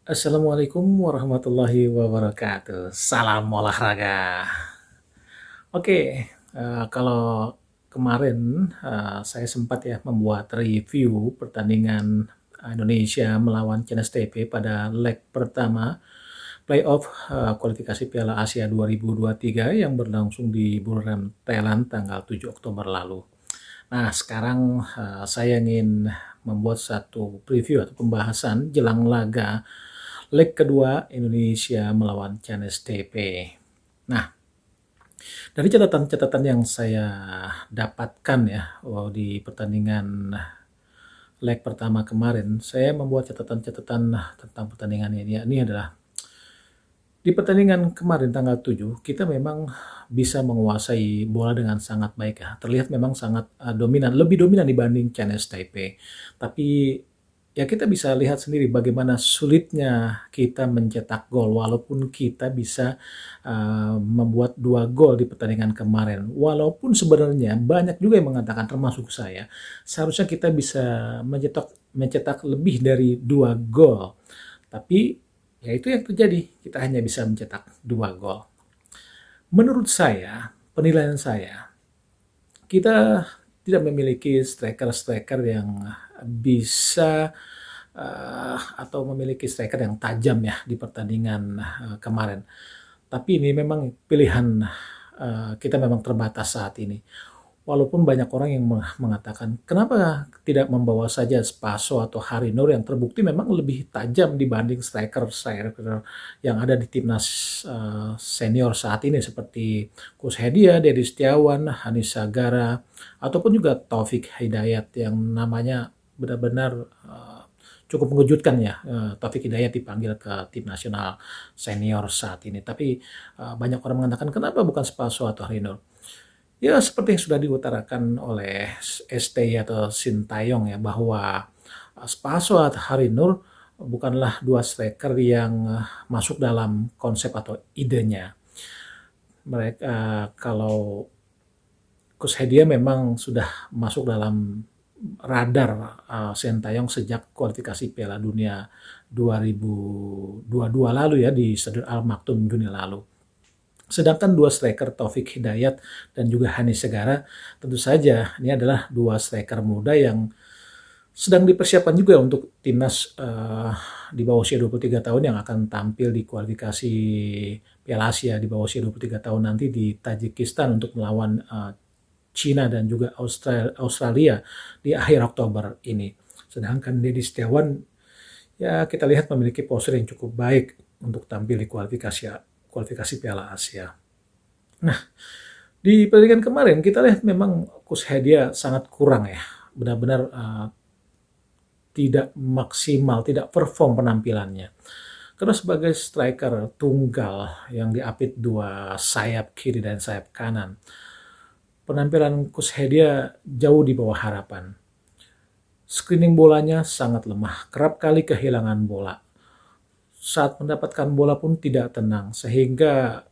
Assalamualaikum warahmatullahi wabarakatuh. Salam olahraga. Oke, kalau kemarin, saya sempat ya membuat review pertandingan Indonesia melawan Chinese Taipei pada leg pertama playoff, kualifikasi Piala Asia 2023 yang berlangsung di Busan, Thailand tanggal 7 Oktober lalu. Nah, sekarang, saya ingin membuat satu preview atau pembahasan jelang laga leg kedua Indonesia melawan Chinese Taipei. Nah, dari catatan-catatan yang saya dapatkan ya, di pertandingan leg pertama kemarin, saya membuat catatan-catatan tentang pertandingan ini. Ini adalah di pertandingan kemarin tanggal 7, kita memang bisa menguasai bola dengan sangat baik ya. Terlihat memang sangat dominan, lebih dominan dibanding Chinese Taipei. Tapi ya kita bisa lihat sendiri bagaimana sulitnya kita mencetak gol walaupun kita bisa membuat 2 gol di pertandingan kemarin. Walaupun sebenarnya banyak juga yang mengatakan termasuk saya, seharusnya kita bisa mencetak lebih dari 2 gol. Tapi ya itu yang terjadi, kita hanya bisa mencetak 2 gol. Menurut saya, penilaian saya, kita tidak memiliki striker-striker yang bisa atau memiliki striker yang tajam ya di pertandingan kemarin. Tapi ini memang pilihan kita memang terbatas saat ini. Walaupun banyak orang yang mengatakan, kenapa tidak membawa saja Spaso atau Hari Nur yang terbukti memang lebih tajam dibanding striker-striker yang ada di timnas senior saat ini seperti Kus Hedia, Dedi Setiawan, Hanis Sagara, ataupun juga Taufik Hidayat yang namanya benar-benar cukup mengejutkan ya. Taufik Hidayat dipanggil ke tim nasional senior saat ini. Tapi banyak orang mengatakan kenapa bukan Spaso atau Hari Nur? Ya seperti yang sudah diutarakan oleh STY atau Sintayong ya bahwa Spaso atau Hari Nur bukanlah 2 striker yang masuk dalam konsep atau idenya. Mereka kalau Coach Hedia memang sudah masuk dalam radar Sintayong sejak kualifikasi Piala Dunia 2022 lalu ya di Stadion Al Maktoum Juni lalu. Sedangkan 2 striker Taufik Hidayat dan juga Hanis Segara tentu saja ini adalah 2 striker muda yang sedang dipersiapkan juga untuk timnas di bawah usia 23 tahun yang akan tampil di kualifikasi Piala Asia di bawah usia 23 tahun nanti di Tajikistan untuk melawan Cina dan juga Australia di akhir Oktober ini. Sedangkan Dedi Setiawan ya kita lihat memiliki postur yang cukup baik untuk tampil di kualifikasi Piala Asia. Nah, di pertandingan kemarin kita lihat memang Coach Hedia sangat kurang ya, benar-benar tidak maksimal, tidak perform penampilannya. Karena sebagai striker tunggal yang diapit 2 sayap kiri dan sayap kanan, penampilan Coach Hedia jauh di bawah harapan. Screening bolanya sangat lemah, kerap kali kehilangan bola. Saat mendapatkan bola pun tidak tenang, sehingga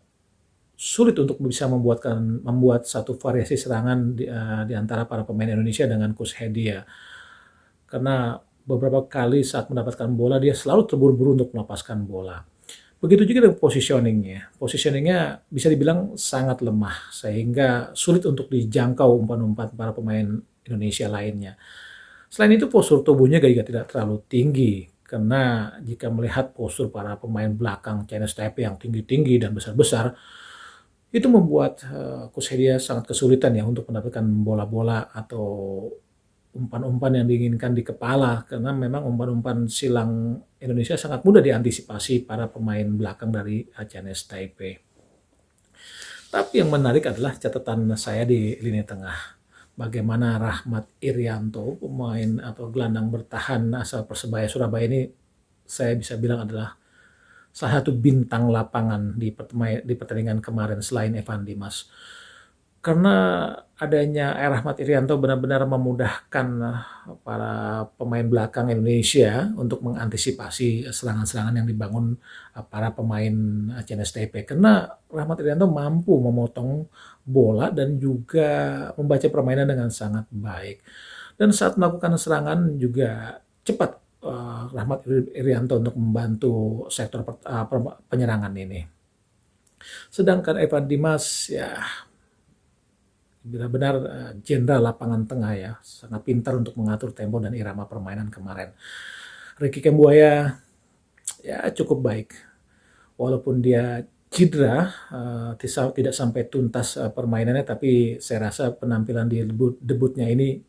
sulit untuk bisa membuat satu variasi serangan di antara para pemain Indonesia dengan Coach Hedia. Karena beberapa kali saat mendapatkan bola, dia selalu terburu-buru untuk melepaskan bola. Begitu juga dengan positioningnya. Positioningnya bisa dibilang sangat lemah, sehingga sulit untuk dijangkau umpan-umpan para pemain Indonesia lainnya. Selain itu postur tubuhnya juga tidak terlalu tinggi, karena jika melihat postur para pemain belakang Chinese Taipei yang tinggi-tinggi dan besar-besar, itu membuat Coach Hedia sangat kesulitan ya untuk mendapatkan bola-bola atau umpan-umpan yang diinginkan di kepala, karena memang umpan-umpan silang Indonesia sangat mudah diantisipasi para pemain belakang dari Chinese Taipei. Tapi yang menarik adalah catatan saya di lini tengah. Bagaimana Rahmat Irianto, pemain atau gelandang bertahan asal Persebaya Surabaya ini, saya bisa bilang adalah salah satu bintang lapangan di pertandingan kemarin selain Evan Dimas. Karena adanya Rahmat Irianto benar-benar memudahkan para pemain belakang Indonesia untuk mengantisipasi serangan-serangan yang dibangun para pemain Chinese Taipei. Karena Rahmat Irianto mampu memotong bola dan juga membaca permainan dengan sangat baik. Dan saat melakukan serangan juga cepat Rahmat Irianto untuk membantu sektor penyerangan ini. Sedangkan Evan Dimas ya benar-benar jenderal lapangan tengah ya, sangat pintar untuk mengatur tempo dan irama permainan kemarin. Ricky Kambuaya ya cukup baik, walaupun dia cedera, tidak sampai tuntas permainannya, tapi saya rasa penampilan di debutnya ini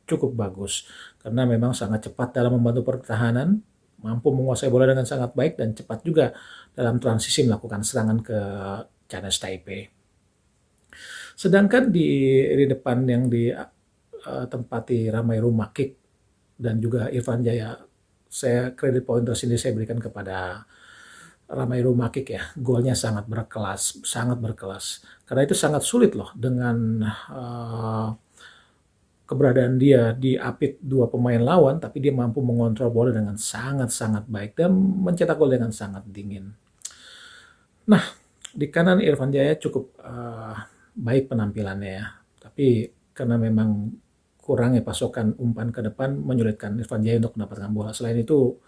cukup bagus karena memang sangat cepat dalam membantu pertahanan, mampu menguasai bola dengan sangat baik dan cepat juga dalam transisi melakukan serangan ke Chinese Taipei. Sedangkan di depan yang ditempati Ramai Rumakik dan juga Irfan Jaya, saya kredit poin tersendiri saya berikan kepada Ramai Rumakik ya. Golnya sangat berkelas, karena itu sangat sulit loh dengan keberadaan dia diapit dua pemain lawan, tapi dia mampu mengontrol bola dengan sangat-sangat baik dan mencetak gol dengan sangat dingin. Nah, di kanan Irfan Jaya cukup baik penampilannya ya, tapi karena memang kurangnya pasokan umpan ke depan menyulitkan Irfan Jaya untuk mendapatkan bola. Selain itu,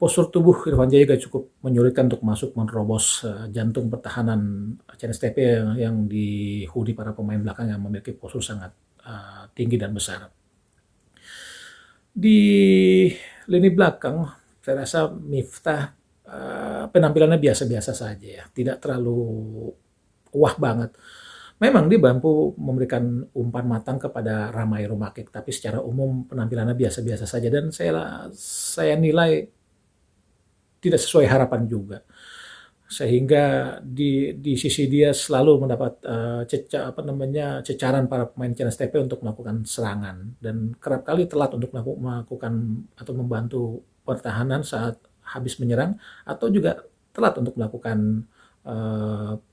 postur tubuh Irfan Jaya juga cukup menyulitkan untuk masuk menerobos jantung pertahanan Chinese Taipei yang dihuni para pemain belakang yang memiliki postur sangat tinggi dan besar. Di lini belakang, saya rasa Miftah penampilannya biasa-biasa saja ya, tidak terlalu wah banget. Memang dia mampu memberikan umpan matang kepada Ramai Rumakik, tapi secara umum penampilannya biasa-biasa saja dan saya nilai tidak sesuai harapan juga. Sehingga di sisi dia selalu mendapat cecaran para pemain Chinese Taipei untuk melakukan serangan dan kerap kali telat untuk melakukan atau membantu pertahanan saat habis menyerang atau juga telat untuk melakukan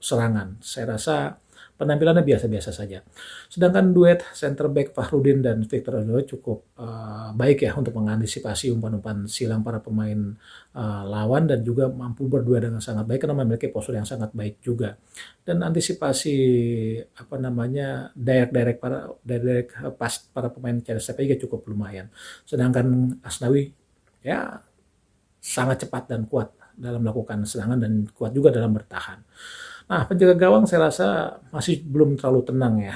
serangan. Saya rasa penampilannya biasa-biasa saja. Sedangkan duet center back Fahrudin dan Victor Odoy cukup baik ya untuk mengantisipasi umpan-umpan silang para pemain lawan dan juga mampu berdua dengan sangat baik karena memiliki postur yang sangat baik juga. Dan antisipasi direct pas para pemain Chinese Taipei juga cukup lumayan. Sedangkan Asnawi ya sangat cepat dan kuat dalam melakukan serangan dan kuat juga dalam bertahan. Nah, penjaga gawang saya rasa masih belum terlalu tenang ya,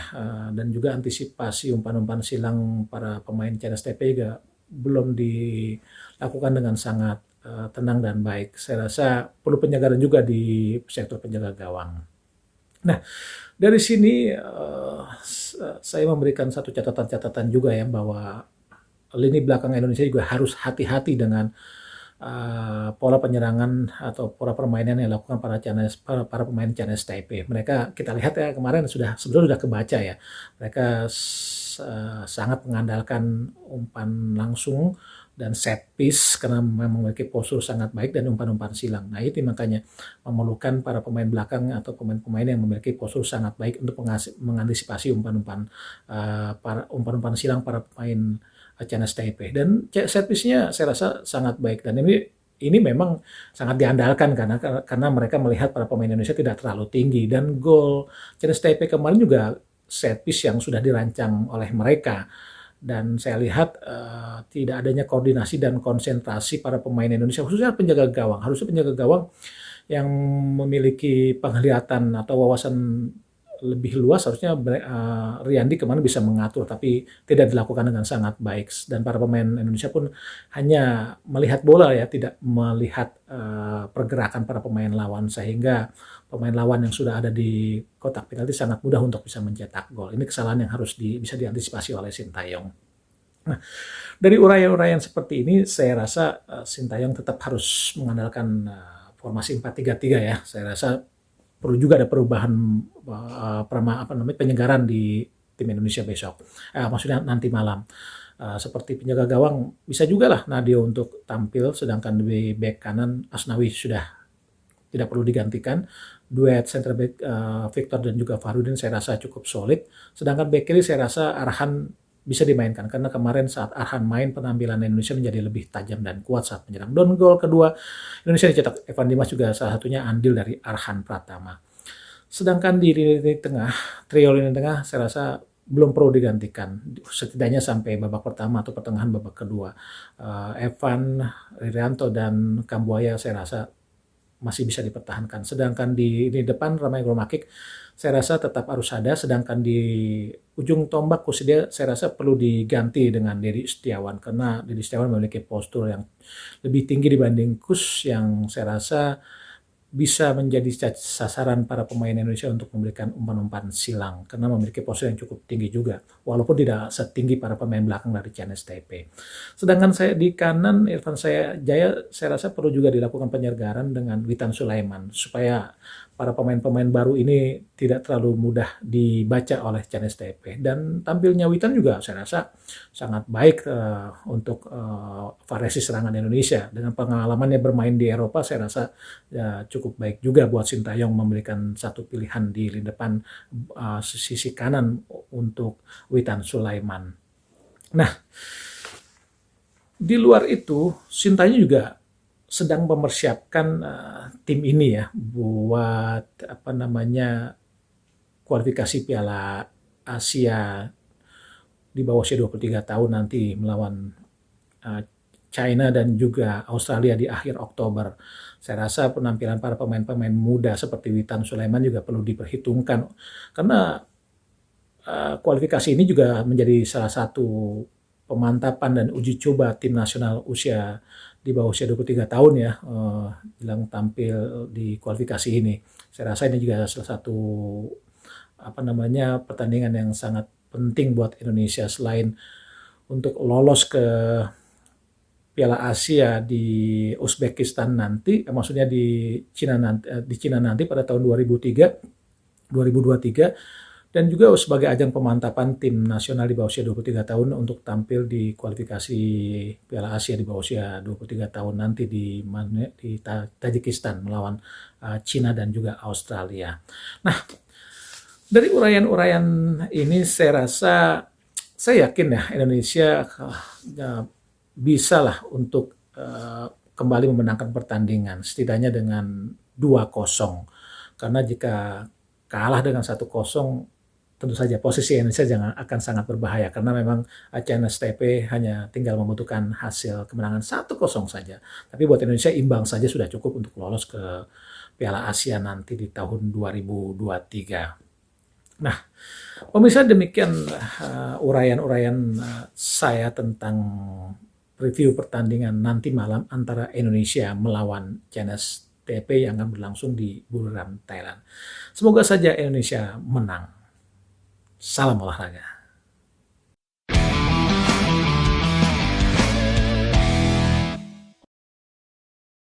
dan juga antisipasi umpan-umpan silang para pemain Chinese Taipei juga belum dilakukan dengan sangat tenang dan baik. Saya rasa perlu penjagaan juga di sektor penjaga gawang. Nah, dari sini saya memberikan satu catatan-catatan juga ya bahwa lini belakang Indonesia juga harus hati-hati dengan pola penyerangan atau pola permainan yang dilakukan para pemain Chinese Taipei. Mereka kita lihat ya kemarin sebetulnya sudah kebaca ya. Mereka sangat mengandalkan umpan langsung dan set piece karena memang memiliki postur sangat baik dan umpan-umpan silang. Nah, itu makanya memerlukan para pemain belakang atau pemain-pemain yang memiliki postur sangat baik untuk mengantisipasi umpan-umpan silang para pemain Chinese Taipei. Dan set piece-nya saya rasa sangat baik dan ini memang sangat diandalkan karena mereka melihat para pemain Indonesia tidak terlalu tinggi dan gol Chinese Taipei kemarin juga set piece yang sudah dirancang oleh mereka dan saya lihat tidak adanya koordinasi dan konsentrasi para pemain Indonesia khususnya penjaga gawang. Harusnya penjaga gawang yang memiliki penglihatan atau wawasan lebih luas harusnya Riyandi kemarin bisa mengatur tapi tidak dilakukan dengan sangat baik dan para pemain Indonesia pun hanya melihat bola ya tidak melihat pergerakan para pemain lawan sehingga pemain lawan yang sudah ada di kotak penalti sangat mudah untuk bisa mencetak gol. Ini kesalahan yang harus bisa diantisipasi oleh Sintayong. Nah, dari uraian-uraian seperti ini saya rasa Sintayong tetap harus mengandalkan formasi 4-3-3 ya. Saya rasa perlu juga ada perubahan penyegaran di tim Indonesia besok. Maksudnya nanti malam. Seperti penjaga gawang bisa juga lah Nadio untuk tampil, sedangkan di bek kanan Asnawi sudah tidak perlu digantikan. Duet center back Victor dan juga Fahrudin saya rasa cukup solid. Sedangkan bek kiri saya rasa Arhan bisa dimainkan karena kemarin saat Arhan main penampilan Indonesia menjadi lebih tajam dan kuat saat menyerang. Dan gol kedua Indonesia dicetak Evan Dimas juga salah satunya andil dari Arhan Pratama. Sedangkan di lini tengah, trio lini tengah saya rasa belum perlu digantikan, setidaknya sampai babak pertama atau pertengahan babak kedua. Evan, Irianto, dan Kambuaya saya rasa masih bisa dipertahankan. Sedangkan di depan Ramai Gromakik saya rasa tetap harus ada. Sedangkan di ujung tombak Kusida saya rasa perlu diganti dengan Dedi Setiawan, karena Dedi Setiawan memiliki postur yang lebih tinggi dibanding Kus, yang saya rasa bisa menjadi sasaran para pemain Indonesia untuk memberikan umpan-umpan silang, karena memiliki posisi yang cukup tinggi juga, walaupun tidak setinggi para pemain belakang dari CNS Taipei. Sedangkan saya di kanan, Irfan Jaya, saya rasa perlu juga dilakukan penyegaran dengan Witan Sulaiman, supaya para pemain-pemain baru ini tidak terlalu mudah dibaca oleh CNS Taipei. Dan tampilnya Witan juga saya rasa sangat baik untuk variasi serangan Indonesia. Dengan pengalamannya bermain di Eropa, saya rasa cukup baik juga buat Sintayong memberikan satu pilihan di lini depan sisi kanan untuk Witan Sulaiman. Nah, di luar itu Sintayong juga sedang mempersiapkan tim ini ya buat kualifikasi Piala Asia di bawah usia 23 tahun nanti melawan China dan juga Australia di akhir Oktober. Saya rasa penampilan para pemain-pemain muda seperti Witan Sulaiman juga perlu diperhitungkan, karena kualifikasi ini juga menjadi salah satu pemantapan dan uji coba tim nasional usia di bawah usia 23 tahun ya, yang tampil di kualifikasi ini. Saya rasa ini juga salah satu pertandingan yang sangat penting buat Indonesia, selain untuk lolos ke Piala Asia di Uzbekistan nanti, maksudnya di Cina nanti pada tahun 2023, dan juga sebagai ajang pemantapan tim nasional di bawah usia 23 tahun untuk tampil di kualifikasi Piala Asia di bawah usia 23 tahun nanti di Tajikistan melawan Cina dan juga Australia. Nah, dari uraian-uraian ini saya yakin ya Indonesia bisa lah untuk kembali memenangkan pertandingan setidaknya dengan 2-0. Karena jika kalah dengan 1-0, tentu saja posisi Indonesia akan sangat berbahaya, karena memang CNS Taipei hanya tinggal membutuhkan hasil kemenangan 1-0 saja. Tapi buat Indonesia imbang saja sudah cukup untuk lolos ke Piala Asia nanti di tahun 2023. Nah, pemirsa, demikian uraian-uraian saya tentang review pertandingan nanti malam antara Indonesia melawan CNS Taipei yang akan berlangsung di Buriram, Thailand. Semoga saja Indonesia menang. Salam olahraga.